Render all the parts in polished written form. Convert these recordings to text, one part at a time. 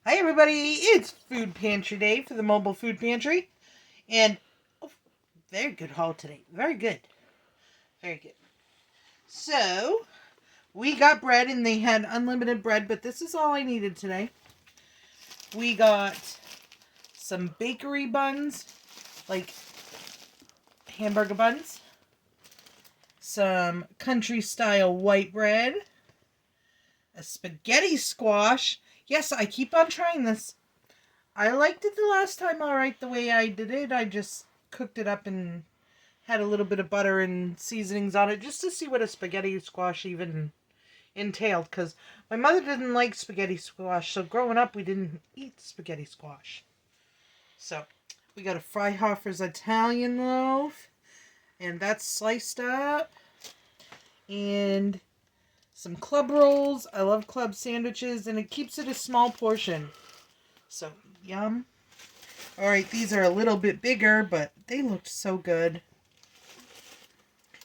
Hi everybody, it's Food Pantry Day for the mobile food pantry. And very good haul today. Very good. Very good. So, we got bread and they had unlimited bread, but this is all I needed today. We got some bakery buns, like hamburger buns, some country style white bread, a spaghetti squash. Yes, I keep on trying this. I liked it the last time alright the way I did it. I just cooked it up and had a little bit of butter and seasonings on it just to see what a spaghetti squash even entailed. Because my mother didn't like spaghetti squash, so growing up we didn't eat spaghetti squash. So we got a Freihofer's Italian loaf, and that's sliced up. And some club rolls. I love club sandwiches, and it keeps it a small portion. So, yum. Alright, these are a little bit bigger, but they looked so good.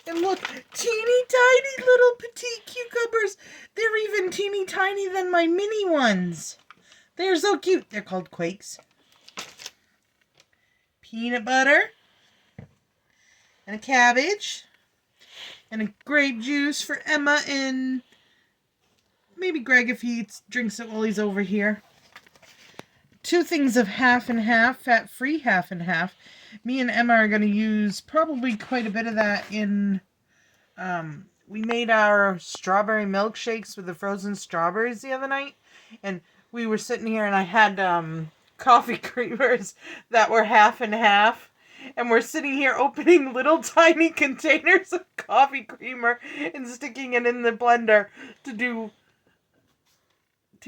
And look, teeny tiny little petite cucumbers. They're even teeny tiny than my mini ones. They're so cute. They're called Quakes. Peanut butter. And a cabbage. And a grape juice for Emma and maybe Greg if he drinks it while he's over here. 2 things of half and half, fat-free half and half. Me and Emma are going to use probably quite a bit of that in... we made our strawberry milkshakes with the frozen strawberries the other night. And we were sitting here and I had coffee creamers that were half and half. And we're sitting here opening little tiny containers of coffee creamer and sticking it in the blender to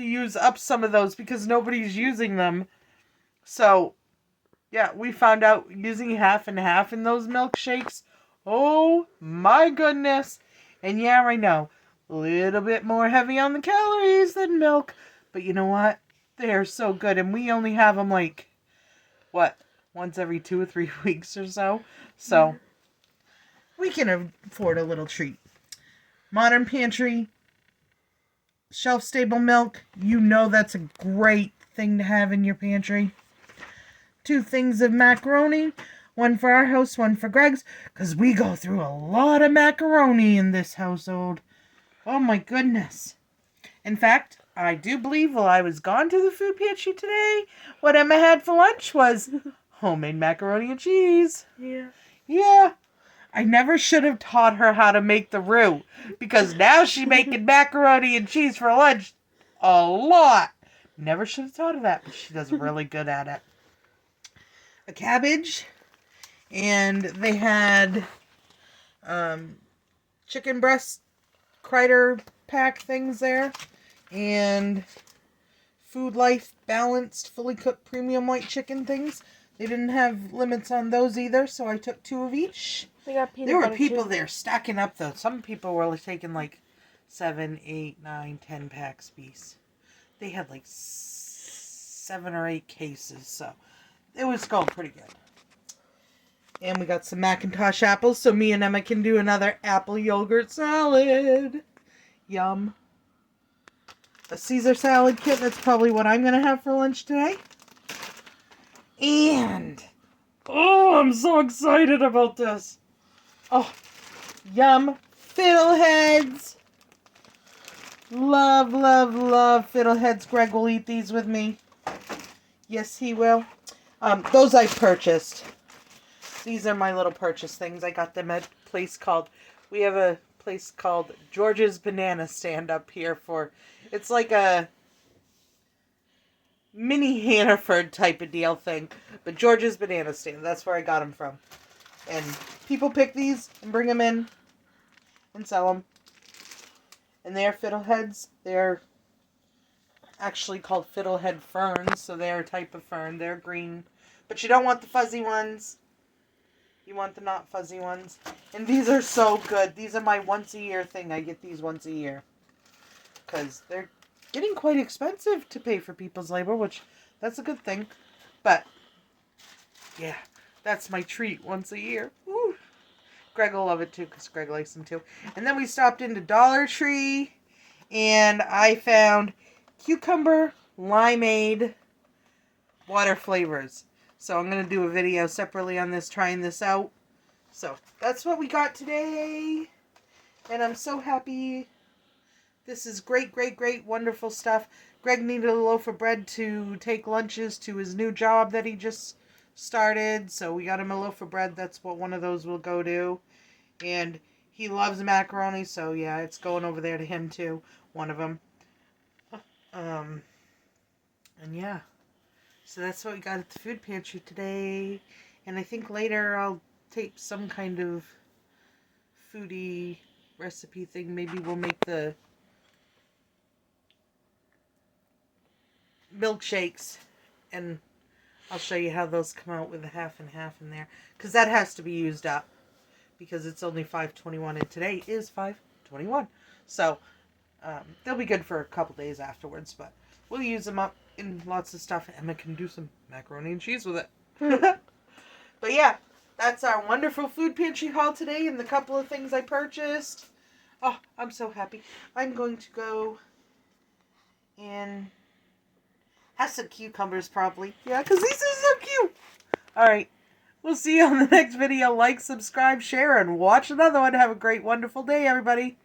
use up some of those because nobody's using them. So, yeah, we found out using half and half in those milkshakes. Oh my goodness. And yeah, I know, a little bit more heavy on the calories than milk. But you know what? They're so good. And we only have them like, once every 2 or 3 weeks or so. So, we can afford a little treat. Modern Pantry, shelf-stable milk. You know that's a great thing to have in your pantry. 2 things of macaroni. One for our house, one for Greg's. Because we go through a lot of macaroni in this household. Oh my goodness. In fact, I do believe while I was gone to the food pantry today, what Emma had for lunch was homemade macaroni and cheese. Yeah. I never should have taught her how to make the roux. Because now she's making macaroni and cheese for lunch a lot. Never should have taught her that, but she does really good at it. A cabbage. And they had chicken breast crider pack things there. And Food Life balanced, fully cooked premium white chicken things. They didn't have limits on those either, so I took 2 of each. They got peanut there were butter people too. there stacking up though. Some people were taking like 7, 8, 9, 10 packs apiece. They had like 7 or 8 cases, so it was going pretty good. And we got some Macintosh apples, so me and Emma can do another apple yogurt salad. Yum. A Caesar salad kit, that's probably what I'm going to have for lunch today. And, oh, I'm so excited about this. Oh, yum. Fiddleheads. Love, love, love Fiddleheads. Greg will eat these with me. Yes, he will. Those I purchased. These are my little purchase things. I got them at a place we have a place called George's Banana Stand up here it's like a mini Hannaford type of deal thing. But George's Banana Stand, that's where I got them from. And people pick these and bring them in and sell them. And they're fiddleheads. They're actually called fiddlehead ferns, so they're a type of fern. They're green. But you don't want the fuzzy ones. You want the not fuzzy ones. And these are so good. These are my once a year thing. I get these once a year. Because they're getting quite expensive to pay for people's labor, which that's a good thing. But, yeah, that's my treat once a year. Woo. Greg will love it too, because Greg likes them too. And then we stopped into Dollar Tree, and I found cucumber limeade water flavors. So I'm going to do a video separately on this, trying this out. So that's what we got today. And I'm so happy. This is great, great, great, wonderful stuff. Greg needed a loaf of bread to take lunches to his new job that he just started. So we got him a loaf of bread. That's what one of those will go to. And he loves macaroni. So yeah, it's going over there to him too. One of them. And yeah. So that's what we got at the food pantry today. And I think later I'll tape some kind of foodie recipe thing. Maybe we'll make the milkshakes, and I'll show you how those come out with a half and half in there, because that has to be used up because it's only 5:21 and today is 5:21, so they'll be good for a couple days afterwards, but we'll use them up in lots of stuff. Emma can do some macaroni and cheese with it. But yeah, that's our wonderful food pantry haul today and the couple of things I purchased. Oh, I'm so happy. I'm going to go and have some cucumbers probably. Yeah, because these are so cute. Alright. We'll see you on the next video. Like, subscribe, share, and watch another one. Have a great, wonderful day, everybody.